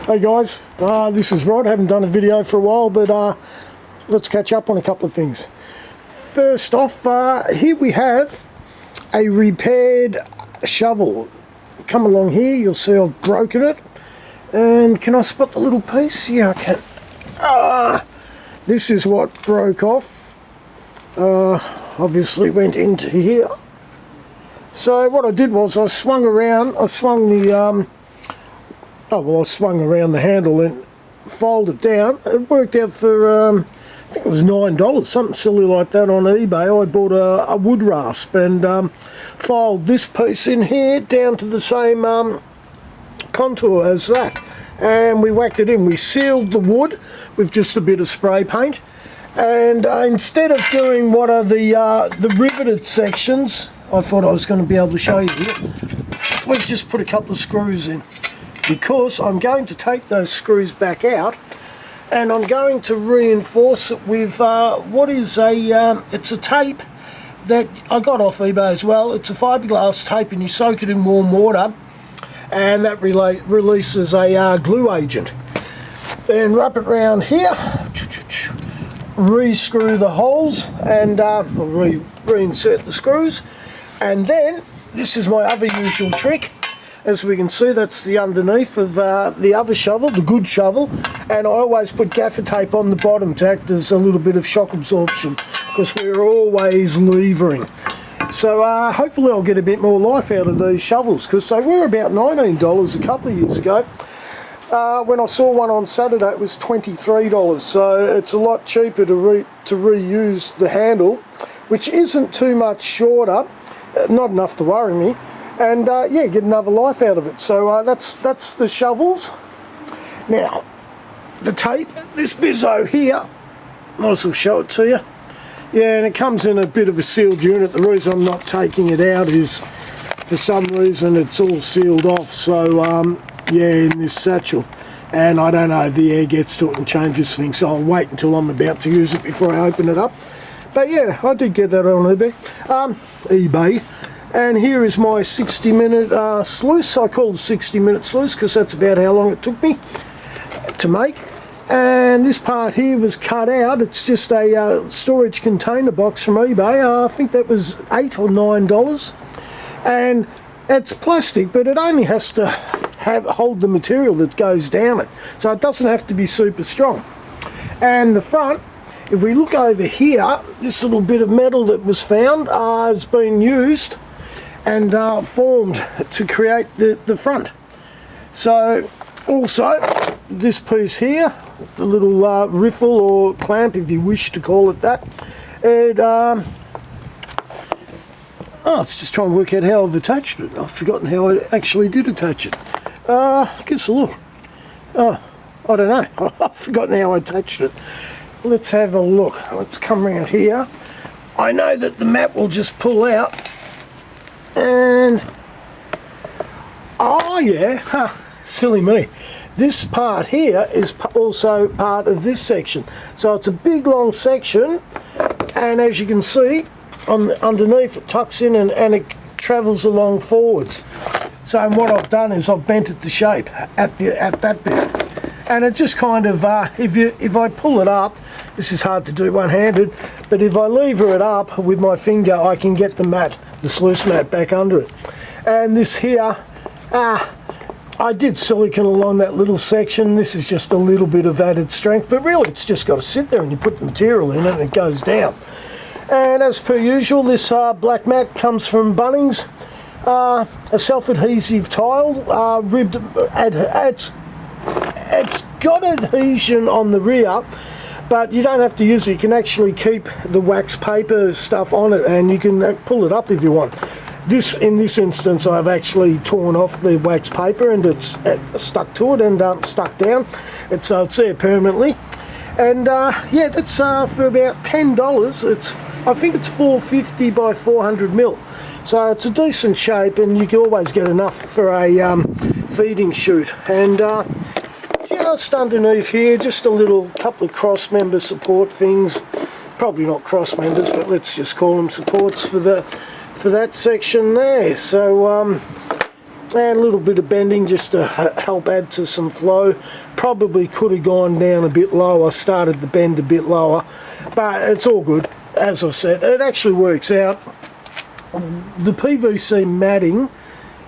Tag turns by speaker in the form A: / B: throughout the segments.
A: Hey guys, this is Rod. Haven't done a video for a while, but let's catch up on a couple of things. First off, here we have a repaired shovel. Come along here, you'll see I've broken it. And can I spot the little piece? Yeah, I can. This is what broke off. Obviously went into here. So what I did was I swung around, I swung the I swung around the handle and folded it down. It worked out for, I think it was $9, something silly like that on eBay. I bought a wood rasp and filed this piece in here down to the same contour as that. And we whacked it in. We sealed the wood with just a bit of spray paint. And instead of doing what are the riveted sections, I thought I was going to be able to show you here. We've just put a couple of screws in, because I'm going to take those screws back out and I'm going to reinforce it with what is it's a tape that I got off eBay as well. It's a fiberglass tape and you soak it in warm water and that releases a glue agent. Then wrap it around here, re-screw the holes and reinsert the screws, and then this is my other usual trick. As we can see, that's the underneath of the other shovel, the good shovel, and I always put gaffer tape on the bottom to act as a little bit of shock absorption, because we're always levering. So hopefully I'll get a bit more life out of these shovels, because they were about $19 a couple of years ago. When I saw one on Saturday it was $23, so it's a lot cheaper to reuse the handle, which isn't too much shorter, not enough to worry me. And yeah, get another life out of it. So that's the shovels. Now, the tape, this bizzo here, might as well show it to you. Yeah, and it comes in a bit of a sealed unit. The reason I'm not taking it out is, for some reason, it's all sealed off. So, yeah, in this satchel. And I don't know if the air gets to it and changes things, so I'll wait until I'm about to use it before I open it up. But yeah, I did get that on eBay. And here is my 60-minute sluice. I call it 60-minute sluice because that's about how long it took me to make. And this part here was cut out. It's just a storage container box from eBay. I think that was $8 or $9. And it's plastic, but it only has to hold the material that goes down it. So it doesn't have to be super strong. And the front, if we look over here, this little bit of metal that was found has been used and formed to create the front. So also this piece here, the little riffle or clamp, if you wish to call it that, it let's just try and work out how I've attached it. I've forgotten how I actually did attach it. Guess a look. I don't know. I've forgotten how I attached it. Let's have a look. Let's come around here. I know that the mat will just pull out. And oh yeah, silly me. This part here is also part of this section. So it's a big long section, and as you can see, underneath it tucks in and it travels along forwards. So what I've done is I've bent it to shape at that bit, and it just kind of if I pull it up, this is hard to do one-handed, but if I lever it up with my finger, I can get the sluice mat back under it. And this here, I did silicone along that little section. This is just a little bit of added strength, but really it's just got to sit there and you put the material in it and it goes down. And as per usual, this black mat comes from Bunnings. A self-adhesive tile, ribbed, it's got adhesion on the rear, but you don't have to use it. You can actually keep the wax paper stuff on it and you can pull it up if you want. In this instance, I've actually torn off the wax paper and it's stuck to it and stuck down. It's there permanently. And yeah, that's for about $10. I think it's 450 by 400 mil. So it's a decent shape and you can always get enough for a feeding chute. And just underneath here, just a little couple of cross member support things. Probably not cross members, but let's just call them supports for that section there. So and a little bit of bending just to help add to some flow. Probably could have gone down a bit lower, started the bend a bit lower, but it's all good. As I said, it actually works out. The PVC matting,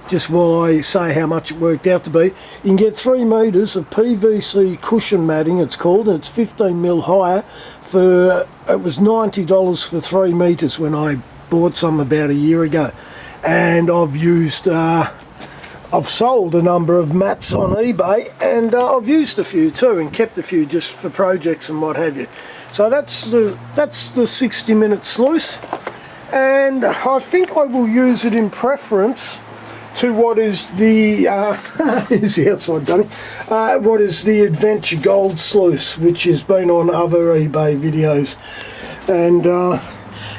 A: just while I say how much it worked out to be, you can get 3 metres of PVC cushion matting, it's called, and it's 15mm higher for, it was $90 for 3 metres when I bought some about a year ago. And I've used, I've sold a number of mats on eBay, and I've used a few too, and kept a few just for projects and what have you. So that's the 60-minute sluice, and I think I will use it in preference to what is the here's the outside dummy. What is the Adventure Gold Sluice, which has been on other eBay videos. And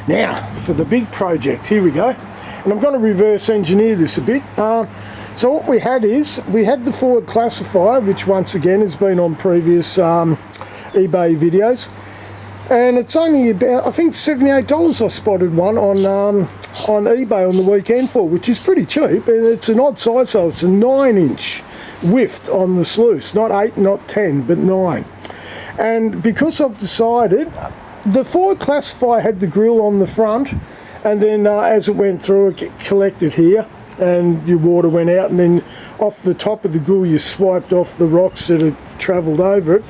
A: now for the big project, here we go. And I'm going to reverse engineer this a bit. So what we had is, we had the Ford classifier, which once again has been on previous eBay videos. And it's only about, I think, $78 I spotted one on eBay on the weekend for, which is pretty cheap, and it's an odd size, so it's a 9-inch width on the sluice, not 8, not 10, but 9. And because I've decided, the Ford classifier had the grill on the front, and then as it went through, it collected here, and your water went out, and then off the top of the grill you swiped off the rocks that had travelled over it.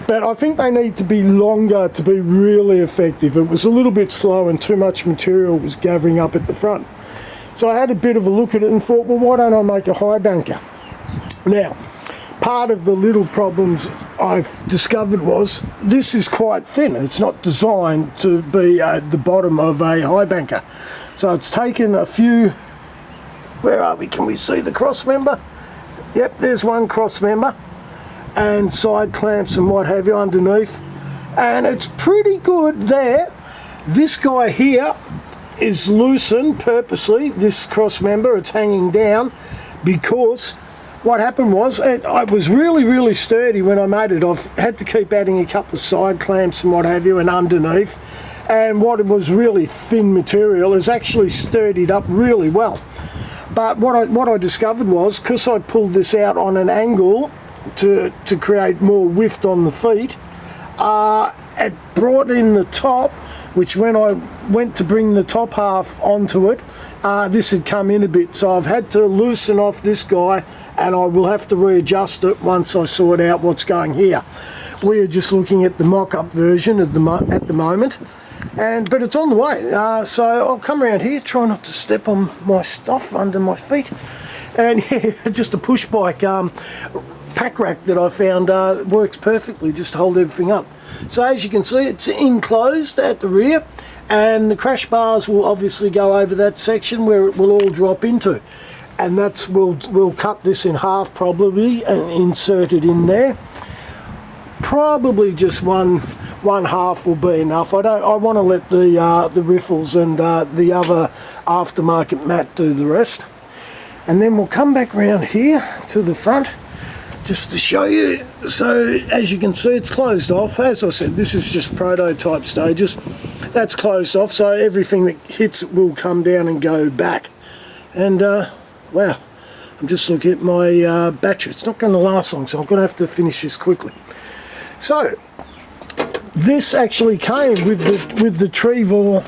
A: But I think they need to be longer to be really effective. It was a little bit slow and too much material was gathering up at the front. So I had a bit of a look at it and thought, well, why don't I make a Highbanker? Now, part of the little problems I've discovered was this is quite thin. It's not designed to be at the bottom of a Highbanker. So it's taken a few, where are we? Can we see the cross member? Yep, there's one cross member. And side clamps and what have you underneath, and it's pretty good there. This guy here is loosened purposely, this cross member, it's hanging down, because what happened was, I was really sturdy when I made it. I've had to keep adding a couple of side clamps and what have you and underneath, and what was really thin material is actually sturdied up really well. But what I discovered was, because I pulled this out on an angle to create more width on the feet, it brought in the top, which when I went to bring the top half onto it, this had come in a bit, so I've had to loosen off this guy, and I will have to readjust it once I sort out what's going here. We are just looking at the mock-up version at the moment, but it's on the way. So I'll come around here, try not to step on my stuff under my feet, and yeah, just a push bike pack rack that I found works perfectly, just to hold everything up. So as you can see, it's enclosed at the rear, and the crash bars will obviously go over that section where it will all drop into, and that's we'll cut this in half probably and insert it in there. Probably just one half will be enough. I want to let the riffles and the other aftermarket mat do the rest, and then we'll come back around here to the front just to show you. So as you can see, it's closed off. As I said, this is just prototype stages. That's closed off, so everything that hits it will come down and go back. And wow, I'm just looking at my battery. It's not going to last long, so I'm going to have to finish this quickly. So this actually came with the Trevor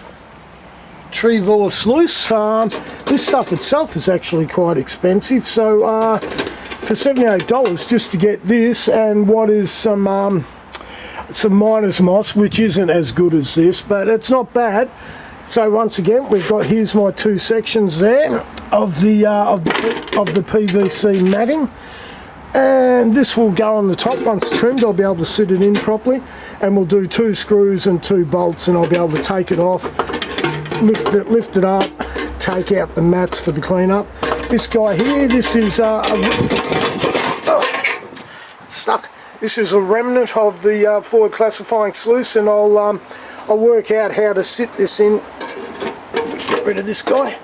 A: sluice. This stuff itself is actually quite expensive, so for $78 just to get this and what is some miner's moss, which isn't as good as this, but it's not bad. So once again, we've got, here's my 2 sections there of the PVC matting, and this will go on the top. Once trimmed, I'll be able to sit it in properly, and we'll do 2 screws and 2 bolts, and I'll be able to take it off, lift it up, take out the mats for the cleanup. This guy here, this is stuck. This is a remnant of the Ford classifying sluice, and I'll work out how to sit this in. Get rid of this guy.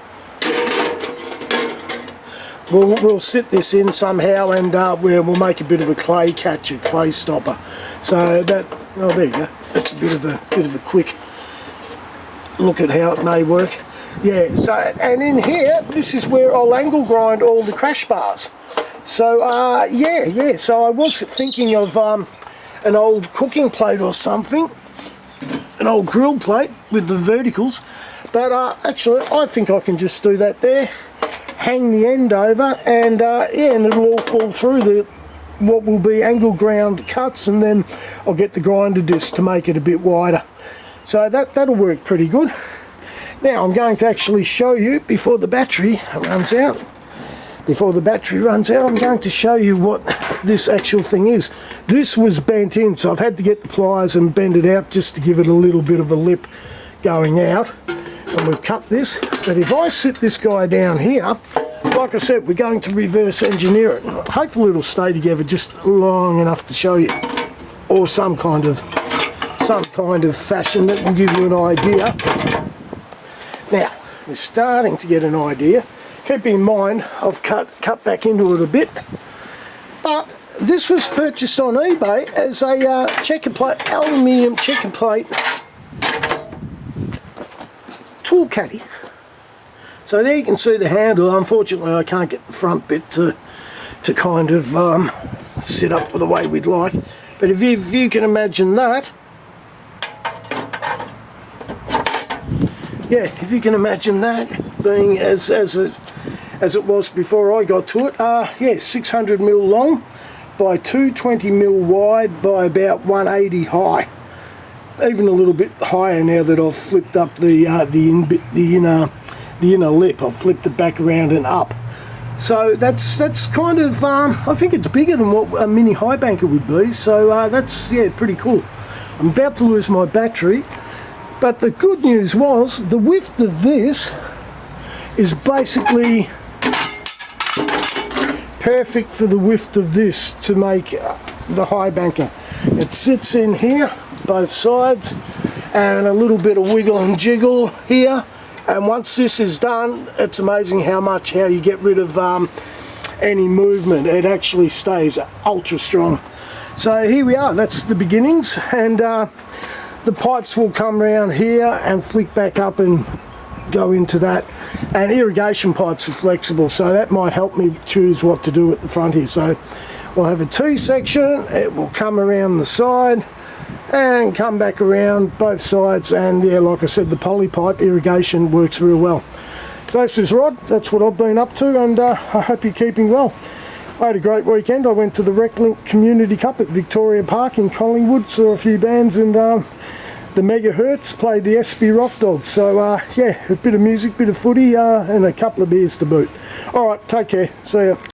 A: We'll sit this in somehow, and we'll make a bit of a clay catcher, clay stopper. So that, oh, there you go. That's a bit of a quick look at how it may work. Yeah, so, and in here, this is where I'll angle grind all the crash bars. So, yeah, so I was thinking of an old cooking plate or something, an old grill plate with the verticals, but actually I think I can just do that there, hang the end over, and yeah, and it'll all fall through the what will be angle ground cuts, and then I'll get the grinder disc to make it a bit wider. So that'll work pretty good. Now I'm going to actually show you before the battery runs out. I'm going to show you what this actual thing is. This was bent in, so I've had to get the pliers and bend it out just to give it a little bit of a lip going out. And we've cut this, but if I sit this guy down here, like I said, we're going to reverse engineer it. Hopefully it'll stay together just long enough to show you, or some kind of fashion that will give you an idea. Now, we're starting to get an idea. Keep in mind, I've cut back into it a bit, but this was purchased on eBay as a checker plate, aluminium checker plate tool caddy. So there you can see the handle. Unfortunately, I can't get the front bit to kind of sit up the way we'd like. But if you can imagine that, yeah, if you can imagine that being as it was before I got to it, yeah, 600 mil long by 220 mil wide by about 180 high. Even a little bit higher now that I've flipped up the inner lip. I've flipped it back around and up. So that's kind of, I think it's bigger than what a mini Highbanker would be. So that's, yeah, pretty cool. I'm about to lose my battery, but the good news was the width of this is basically perfect for the width of this to make the Highbanker. It sits in here, both sides, and a little bit of wiggle and jiggle here. And once this is done, it's amazing how you get rid of any movement. It actually stays ultra strong. So here we are, that's the beginnings, and the pipes will come around here and flick back up and go into that. And irrigation pipes are flexible, so that might help me choose what to do at the front here. So we'll have a T section, it will come around the side and come back around both sides, and yeah, like I said, the poly pipe irrigation works real well. So this is Rod, that's what I've been up to, and I hope you're keeping well. I had a great weekend. I went to the RecLink Community Cup at Victoria Park in Collingwood, saw a few bands, and the Megahertz played the SB Rock Dogs. So yeah, a bit of music, bit of footy, and a couple of beers to boot. Alright, take care, see ya.